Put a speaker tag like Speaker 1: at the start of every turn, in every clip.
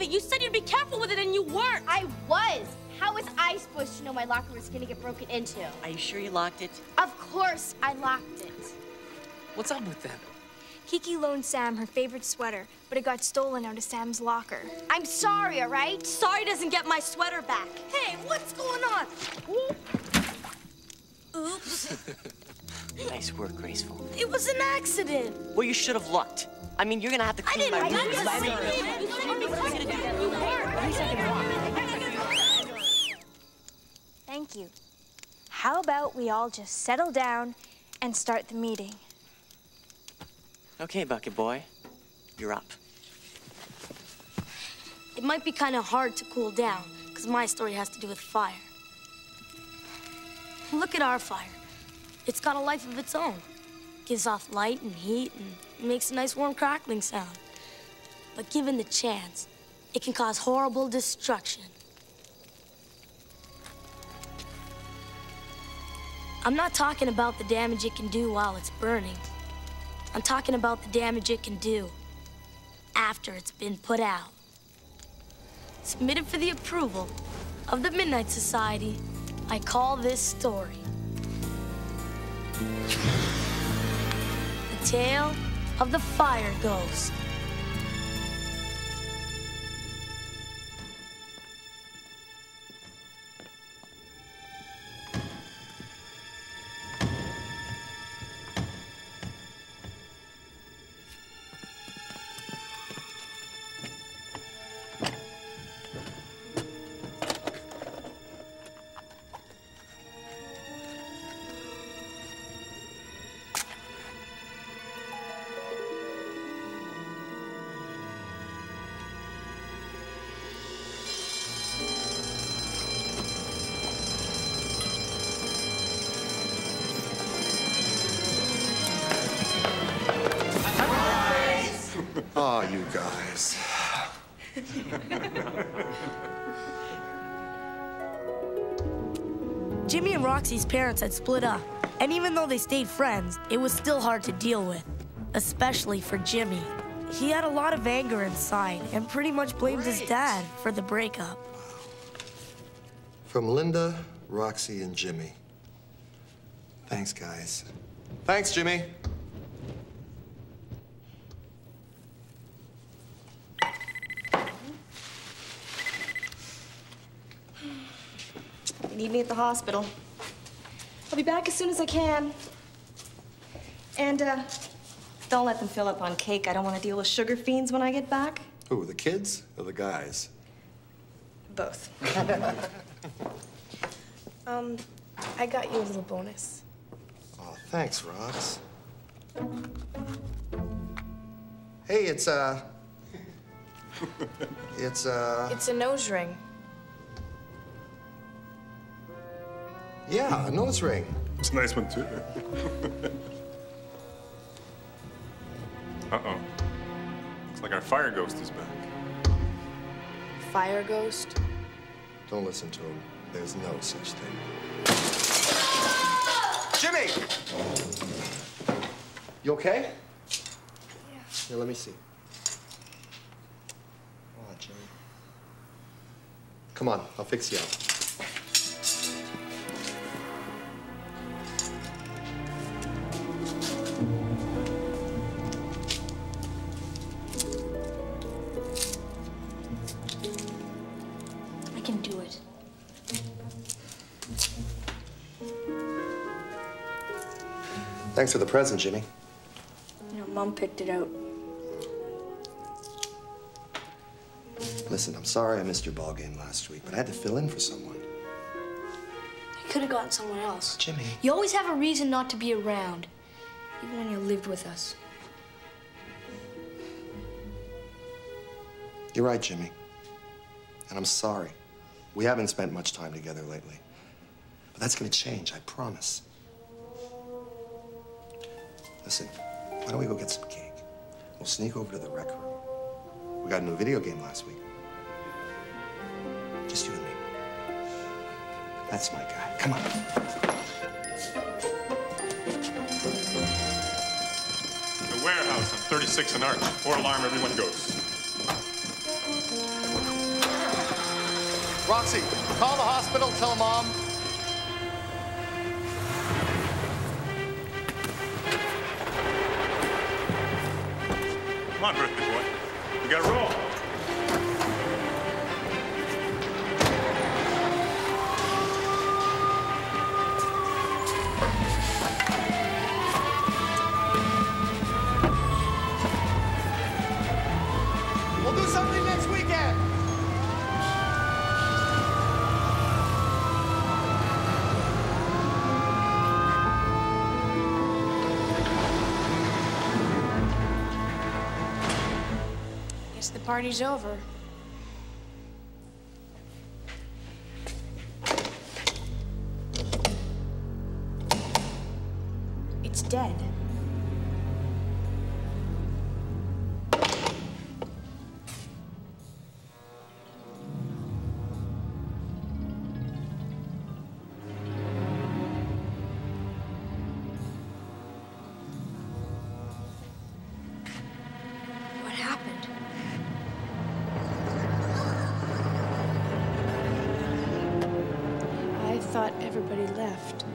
Speaker 1: You said you'd be careful with it and you weren't.
Speaker 2: I was. How was I supposed to know my locker was gonna get broken into?
Speaker 3: Are you sure you locked it?
Speaker 2: Of course I locked it.
Speaker 4: What's up with them?
Speaker 5: Kiki loaned Sam her favorite sweater, but it got stolen out of Sam's locker.
Speaker 2: I'm sorry, all right?
Speaker 1: Sorry doesn't get my sweater back. Hey, what's going on? Oops.
Speaker 3: Nice work, Graceful.
Speaker 1: It was an accident.
Speaker 3: Well, you should have looked. I mean, you're gonna have to clean my room.
Speaker 5: Thank you. How about we all just settle down and start the meeting?
Speaker 3: Okay, Bucket Boy. You're up.
Speaker 1: It might be kind of hard to cool down, because my story has to do with fire. Look at our fire. It's got a life of its own. Gives off light and heat and makes a nice warm crackling sound. But given the chance, it can cause horrible destruction. I'm not talking about the damage it can do while it's burning. I'm talking about the damage it can do after it's been put out. Submitted for the approval of the Midnight Society, I call this story The Tale of the Fire Ghost.
Speaker 6: Oh, you guys.
Speaker 1: Jimmy and Roxy's parents had split up, and even though they stayed friends, it was still hard to deal with, especially for Jimmy. He had a lot of anger inside and pretty much blamed his dad for the breakup.
Speaker 6: From Linda, Roxy, and Jimmy. Thanks, guys. Thanks, Jimmy.
Speaker 7: They need me at the hospital. I'll be back as soon as I can. And, don't let them fill up on cake. I don't want to deal with sugar fiends when I get back.
Speaker 6: Who, the kids or the guys?
Speaker 7: Both.
Speaker 5: I got you a little bonus.
Speaker 6: Oh, thanks, Rox. Hey, it's a
Speaker 5: nose ring.
Speaker 6: Yeah, a nose ring.
Speaker 8: It's a nice one, too. Uh-oh. Looks like our fire ghost is back.
Speaker 5: Fire ghost?
Speaker 6: Don't listen to him. There's no such thing. Jimmy! You okay?
Speaker 5: Yeah.
Speaker 6: Here, let me see. Oh, Jimmy. Come on, I'll fix you up.
Speaker 5: I can do it.
Speaker 6: Thanks for the present, Jimmy.
Speaker 5: You know, Mom picked it out.
Speaker 6: Listen, I'm sorry I missed your ball game last week, but I had to fill in for someone.
Speaker 5: I could have gotten someone else.
Speaker 6: Jimmy.
Speaker 5: You always have a reason not to be around, even when you lived with us.
Speaker 6: You're right, Jimmy. And I'm sorry. We haven't spent much time together lately. But that's gonna change, I promise. Listen, why don't we go get some cake? We'll sneak over to the rec room. We got a new video game last week. Just you and me. That's my guy. Come on.
Speaker 8: The warehouse on 36 and Arch. 4-alarm, everyone goes.
Speaker 6: Roxy, call the hospital, tell Mom.
Speaker 8: Come on, birthday boy. We gotta roll.
Speaker 6: We'll do something next weekend.
Speaker 1: Guess the party's over. It's dead. What happened? I thought everybody left.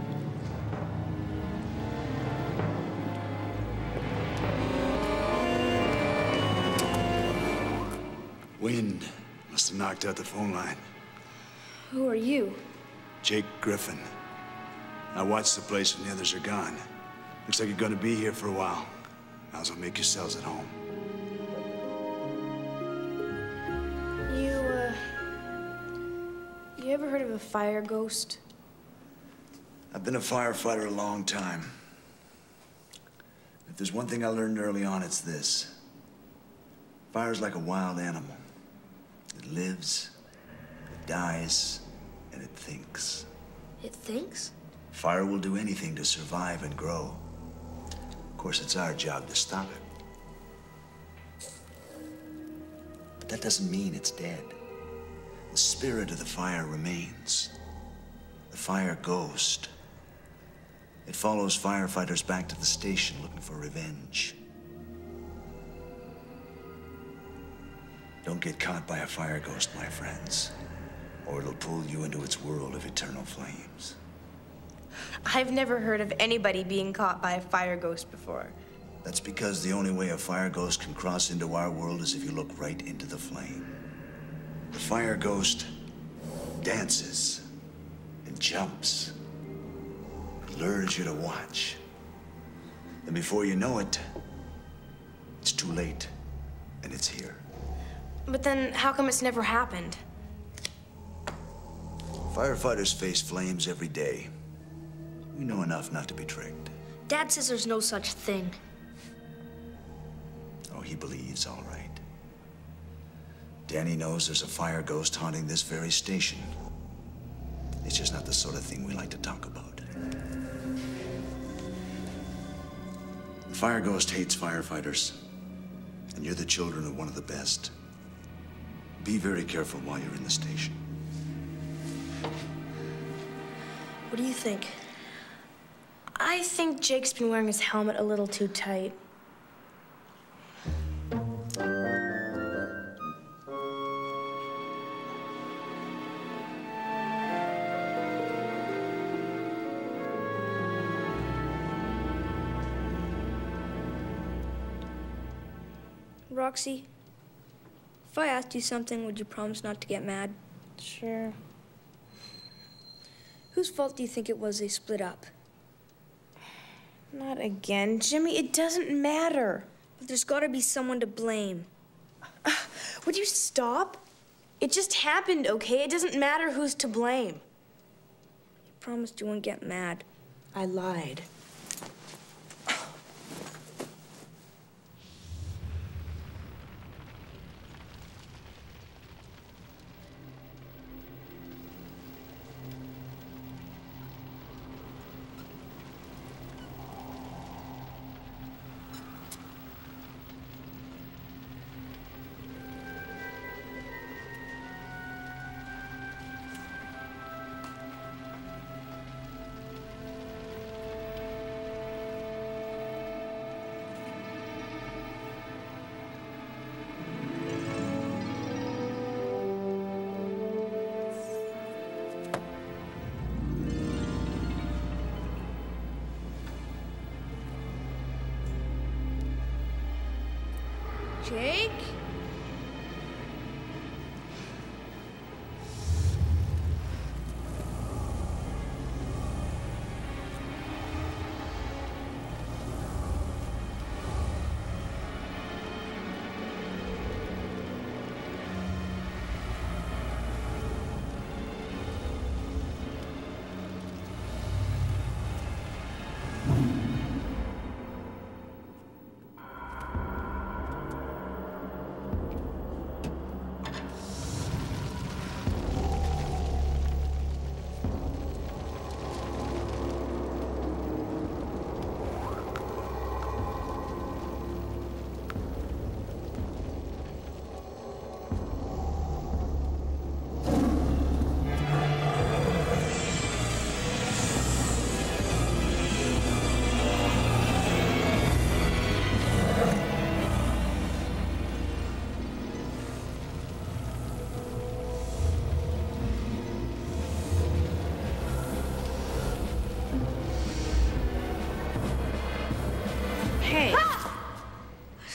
Speaker 9: Wind must have knocked out the phone line.
Speaker 1: Who are you?
Speaker 9: Jake Griffin. I watched the place when the others are gone. Looks like you're gonna be here for a while. Might as well make yourselves at home.
Speaker 1: You ever heard of a fire ghost?
Speaker 9: I've been a firefighter a long time. If there's one thing I learned early on, it's this. Fire's like a wild animal. It lives, it dies, and it thinks.
Speaker 1: It thinks?
Speaker 9: Fire will do anything to survive and grow. Of course, it's our job to stop it. But that doesn't mean it's dead. The spirit of the fire remains. The fire ghost. It follows firefighters back to the station looking for revenge. Don't get caught by a fire ghost, my friends, or it'll pull you into its world of eternal flames.
Speaker 1: I've never heard of anybody being caught by a fire ghost before.
Speaker 9: That's because the only way a fire ghost can cross into our world is if you look right into the flame. The fire ghost dances and jumps, lures you to watch. And before you know it, it's too late, and it's here.
Speaker 1: But then how come it's never happened?
Speaker 9: Firefighters face flames every day. We know enough not to be tricked.
Speaker 1: Dad says there's no such thing.
Speaker 9: Oh, he believes, all right. Danny knows there's a fire ghost haunting this very station. It's just not the sort of thing we like to talk about. The fire ghost hates firefighters, and you're the children of one of the best. Be very careful while you're in the station.
Speaker 1: What do you think? I think Jake's been wearing his helmet a little too tight.
Speaker 10: Roxy, if I asked you something, would you promise not to get mad?
Speaker 1: Sure.
Speaker 10: Whose fault do you think it was they split up?
Speaker 1: Not again, Jimmy. It doesn't matter.
Speaker 10: But there's gotta be someone to blame.
Speaker 1: Would you stop? It just happened, okay? It doesn't matter who's to blame.
Speaker 10: You promised you wouldn't get mad.
Speaker 1: I lied.
Speaker 10: Jake?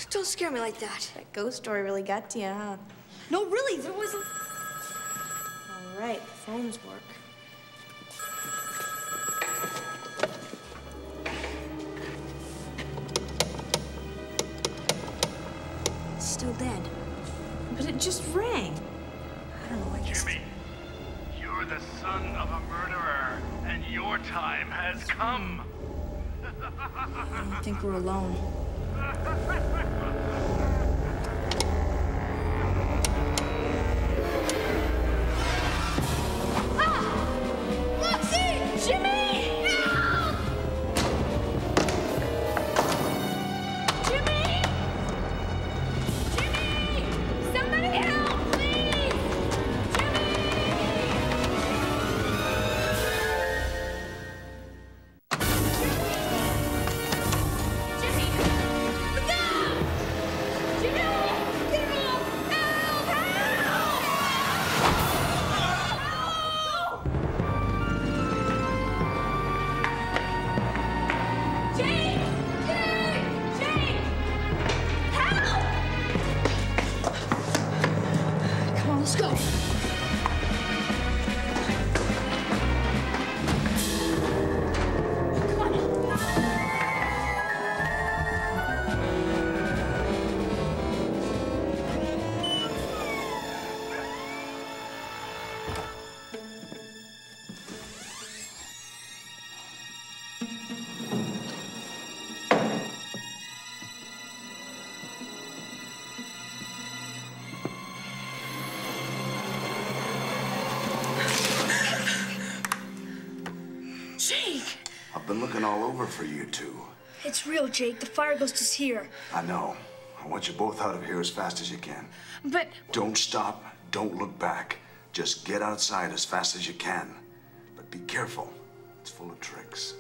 Speaker 10: Don't scare me like that.
Speaker 7: That ghost story really got to you, huh?
Speaker 10: No, really, there wasn't.
Speaker 7: All right, the phones work.
Speaker 10: It's still dead.
Speaker 7: But it just rang.
Speaker 10: I don't know, I guess.
Speaker 11: Jimmy, you're the son of a murderer, and your time has come.
Speaker 10: I don't think we're alone.
Speaker 2: Roxy! Jimmy! Help! Jimmy! Jimmy! Somebody help, please! Jimmy! Look out! Jimmy! Jimmy! Help! Help! Jake! Jake! Jake! Help!
Speaker 10: Come on, let's go. Jake!
Speaker 9: I've been looking all over for you two.
Speaker 10: It's real, Jake. The fire ghost is here.
Speaker 9: I know. I want you both out of here as fast as you can.
Speaker 7: But
Speaker 9: Don't stop. Don't look back. Just get outside as fast as you can. But be careful. It's full of tricks.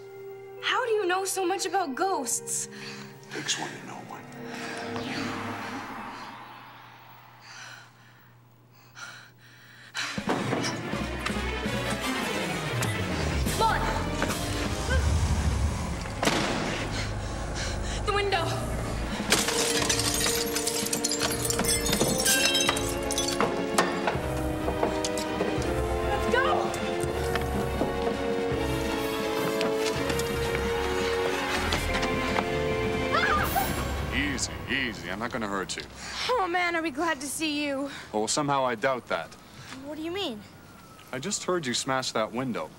Speaker 7: how do you know so much about ghosts?
Speaker 9: Takes one to know one.
Speaker 7: Come on! The window! Let's go!
Speaker 8: Easy, easy. I'm not gonna hurt you.
Speaker 7: Oh man, are we glad to see you.
Speaker 8: Oh, well, somehow I doubt that.
Speaker 10: What do you mean?
Speaker 8: I just heard you smash that window.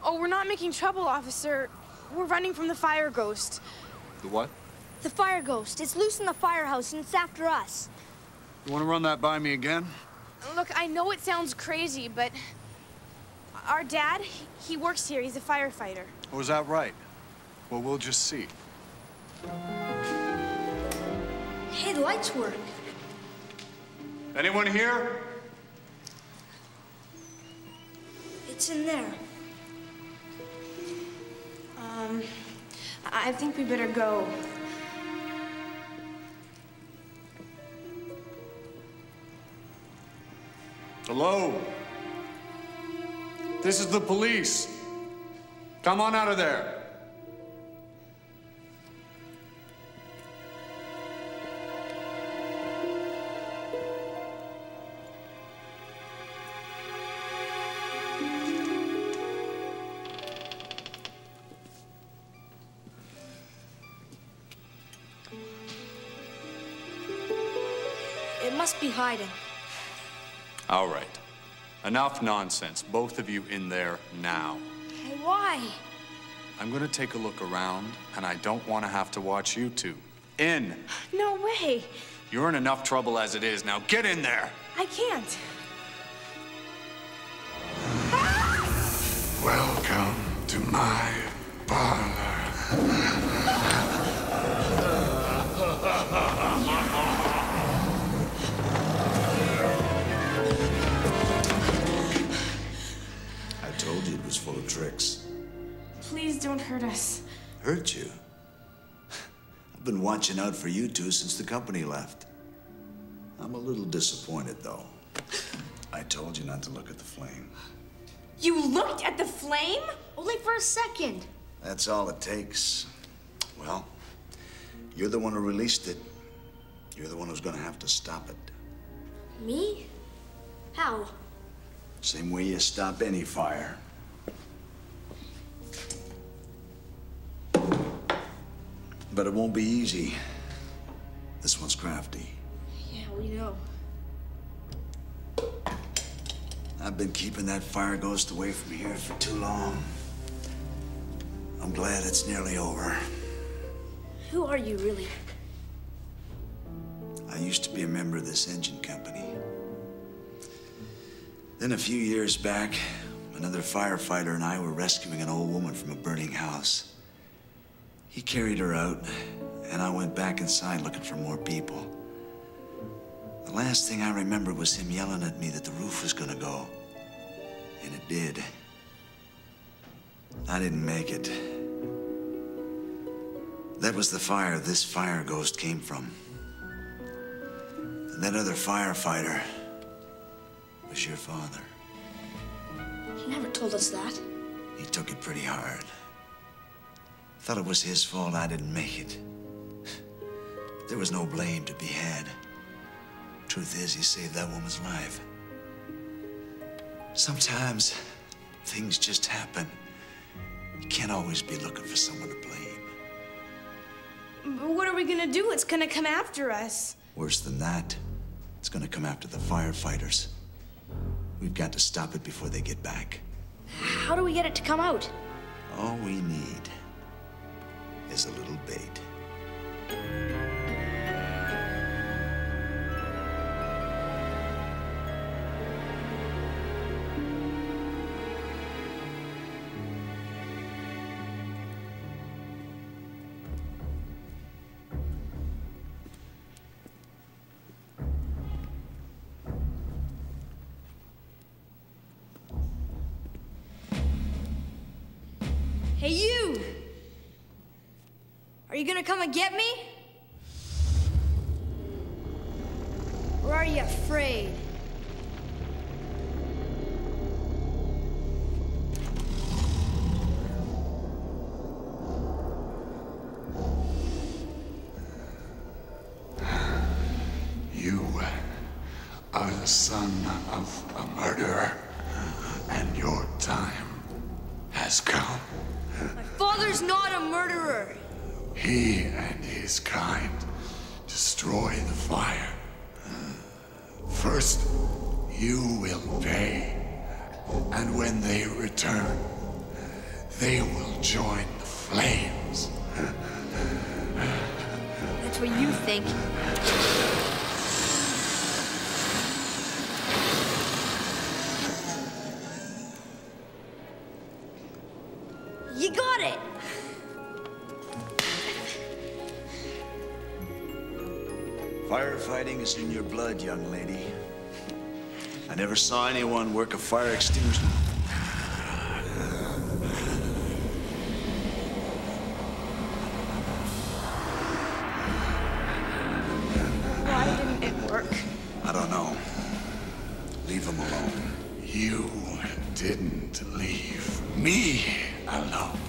Speaker 7: Oh, we're not making trouble, officer. We're running from the fire ghost.
Speaker 8: The what?
Speaker 10: The fire ghost. It's loose in the firehouse and it's after us.
Speaker 8: You want to run that by me again?
Speaker 7: Look, I know it sounds crazy, but our dad, he works here. He's a firefighter.
Speaker 8: Or is that right? Well, we'll just see.
Speaker 10: Hey, the lights work.
Speaker 8: Anyone here?
Speaker 10: It's in there.
Speaker 7: I think we better go.
Speaker 8: Hello? This is the police. Come on out of there.
Speaker 10: must be hiding.
Speaker 12: All right. Enough nonsense. Both of you in there now.
Speaker 10: Hey, why?
Speaker 12: I'm gonna take a look around, and I don't want to have to watch you two. In!
Speaker 7: No way.
Speaker 12: You're in enough trouble as it is. Now get in there!
Speaker 7: I can't.
Speaker 13: Welcome to my parlor.
Speaker 9: I told you it was full of tricks.
Speaker 7: Please don't hurt us.
Speaker 9: Hurt you? I've been watching out for you two since the company left. I'm a little disappointed, though. I told you not to look at the flame.
Speaker 7: You looked at the flame? Only for a second.
Speaker 9: That's all it takes. Well, you're the one who released it. You're the one who's gonna have to stop it.
Speaker 10: Me? How?
Speaker 9: Same way you stop any fire. But it won't be easy. This one's crafty.
Speaker 10: Yeah, we know.
Speaker 9: I've been keeping that fire ghost away from here for too long. I'm glad it's nearly over.
Speaker 10: Who are you, really?
Speaker 9: I used to be a member of this engine company. Then a few years back, another firefighter and I were rescuing an old woman from a burning house. He carried her out, and I went back inside looking for more people. The last thing I remember was him yelling at me that the roof was gonna go. And it did. I didn't make it. That was the fire this fire ghost came from. And that other firefighter was your father.
Speaker 10: He never told us that.
Speaker 9: He took it pretty hard. Thought it was his fault I didn't make it. But there was no blame to be had. Truth is, he saved that woman's life. Sometimes things just happen. You can't always be looking for someone to blame.
Speaker 7: But what are we gonna do? It's gonna come after us.
Speaker 9: Worse than that, it's gonna come after the firefighters. We've got to stop it before they get back.
Speaker 10: How do we get it to come out?
Speaker 9: All we need is a little bait.
Speaker 10: Hey, you! Are you gonna come and get me? Or are you afraid?
Speaker 13: You are the son of a murderer, and your time has come.
Speaker 10: My father's not a murderer.
Speaker 13: He and his kind destroy the fire. First, you will pay, and when they return, they will join the flames.
Speaker 10: That's what you think. You got it!
Speaker 9: Firefighting is in your blood, young lady. I never saw anyone work a fire extinguisher.
Speaker 7: Why didn't it work?
Speaker 9: I don't know. Leave him alone.
Speaker 13: You didn't leave me alone.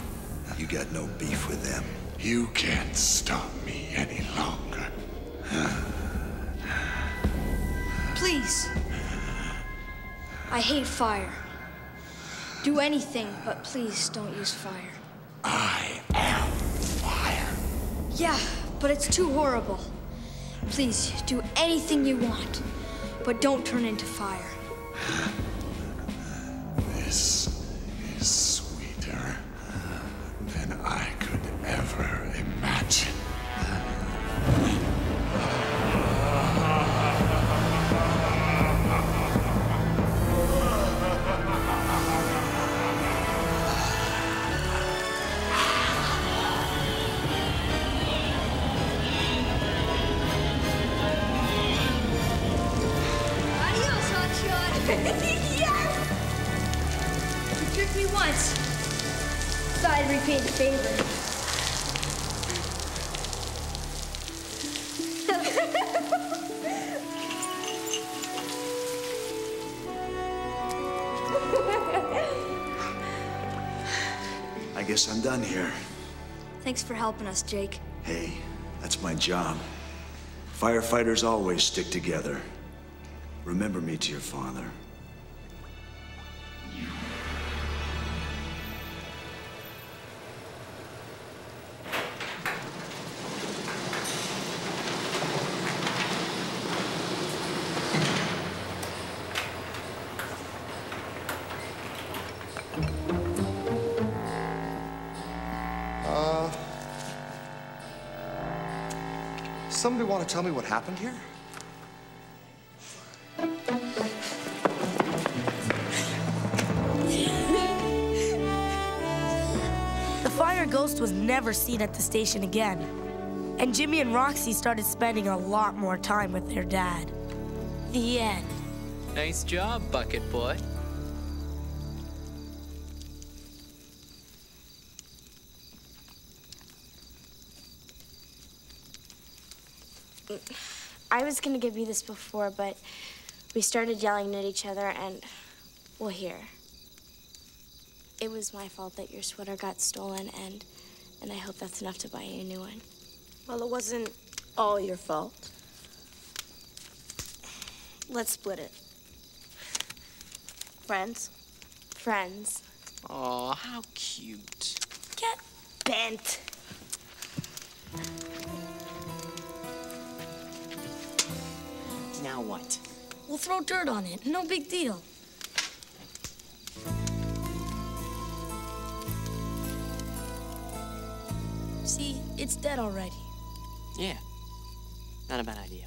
Speaker 9: You got no beef with them.
Speaker 13: You can't stop me any longer.
Speaker 10: Please. I hate fire. Do anything, but please don't use fire.
Speaker 13: I am fire.
Speaker 10: Yeah, but it's too horrible. Please, do anything you want. but don't turn into fire.
Speaker 13: This is sweeter than I could ever imagine.
Speaker 10: Adios, hotshot. Yes! You tricked me once. Thought I'd repay the favor.
Speaker 9: I guess I'm done here.
Speaker 10: Thanks for helping us, Jake.
Speaker 9: Hey, that's my job. Firefighters always stick together. Remember me to your father.
Speaker 6: Somebody want to tell me what happened here?
Speaker 1: The fire ghost was never seen at the station again. And Jimmy and Roxy started spending a lot more time with their dad. The end.
Speaker 4: Nice job, Bucket Boy.
Speaker 5: I was gonna give you this before, but we started yelling at each other and, well, here. It was my fault that your sweater got stolen, and I hope that's enough to buy you a new one.
Speaker 7: Well, it wasn't all your fault. Let's split it. Friends?
Speaker 5: Friends.
Speaker 3: Aw, how cute.
Speaker 7: Get bent.
Speaker 3: Now what?
Speaker 1: We'll throw dirt on it. No big deal. See, it's dead already.
Speaker 3: Yeah, not a bad idea.